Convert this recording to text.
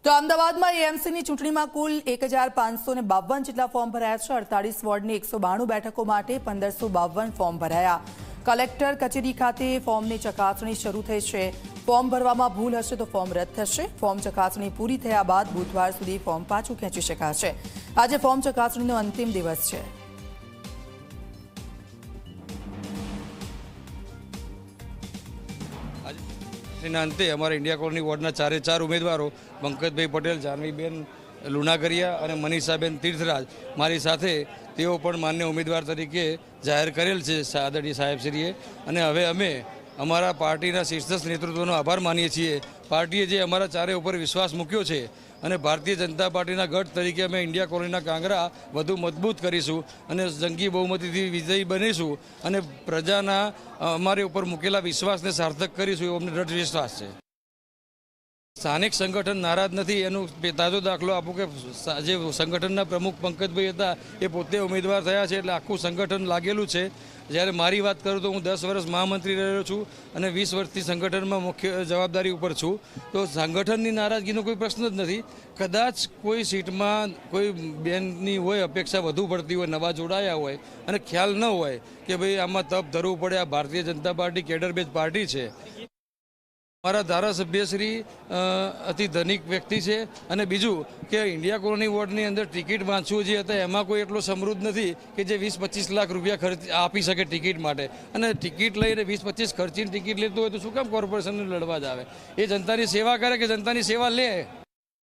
તો અમદાવાદમાં એએમસીની ચૂંટણીમાં કુલ 1552 જેટલા ફોર્મ ભરાયા છે। 48 વોર્ડની 192 બેઠકો માટે 1552 ફોર્મ ભરાયા। કલેક્ટર કચેરી ખાતે ફોર્મની ચકાસણી શરૂ થઈ છે। ફોર્મ ભરવામાં ભૂલ હશે તો ફોર્મ રદ થશે। ફોર્મ ચકાસણી પૂરી થયા બાદ બુધવાર સુધી ફોર્મ પાછું ખેંચી શકાશે। આજે ફોર્મ ચકાસણીનો અંતિમ દિવસ છે। અંતે અમારા ઇન્ડિયા કોલોની વોર્ડના 4 ઉમેદવારો પંકજભાઈ પટેલ, જાનવીબેન લુણાગરિયા અને મનીષાબેન તીર્થરાજ મારી સાથે તેઓ પણ માન્ય ઉમેદવાર તરીકે જાહેર કરેલ છે આદરણીય સાહેબશ્રીએ। અને હવે અમે અમારા પાર્ટીના શીર્ષસ્થ નેતૃત્વનો આભાર માનીએ છીએ। પાર્ટીએ જે અમારા ચારે ઉપર વિશ્વાસ મૂક્યો છે અને ભારતીય જનતા પાર્ટીના ગઢ તરીકે અમે ઇન્ડિયા કોલોનીના કાંગરા વધુ મજબૂત કરીશું અને જંગી બહુમતીથી વિજયી બનીશું અને પ્રજાના અમારી ઉપર મૂકેલા વિશ્વાસને સાર્થક કરીશું એવો અમને દૃઢ વિશ્વાસ છે। સ્થાનિક સંગઠન નારાજ નથી એનું તાજો દાખલો આપું કે જે સંગઠનના પ્રમુખ પંકજભાઈ હતા એ પોતે ઉમેદવાર થયા છે, એટલે આખું સંગઠન લાગેલું છે। જ્યારે મારી વાત કરું તો હું 10 વર્ષ મહામંત્રી રહ્યો છું અને 20 વર્ષથી સંગઠનમાં મુખ્ય જવાબદારી ઉપર છું। તો સંગઠનની નારાજગીનો કોઈ પ્રશ્ન જ નથી। કદાચ કોઈ સીટમાં કોઈ બેનની હોય અપેક્ષા વધુ પડતી હોય, નવા જોડાયા હોય અને ખ્યાલ ન હોય કે ભાઈ આમાં તપ ધરવું પડે, આ Bharatiya Janata party cadre base party છે। અમારા ધારાસભ્યશ્રી અતિ ધનિક વ્યક્તિ છે અને બીજું કે ઇન્ડિયા કોલોની વોર્ડની અંદર ટિકિટ વાંચવું જે હતા એમાં કોઈ એટલો સમૃદ્ધ નથી કે જે 20-25 લાખ રૂપિયા ખર્ચ આપી શકે ટિકિટ માટે, અને ટિકિટ લઈને 20-25 ખર્ચીને ટિકિટ લેતો હોય તો શું કામ કોર્પોરેશનને લડવા જ આવે? એ જનતાની સેવા કરે કે જનતાની સેવા લે?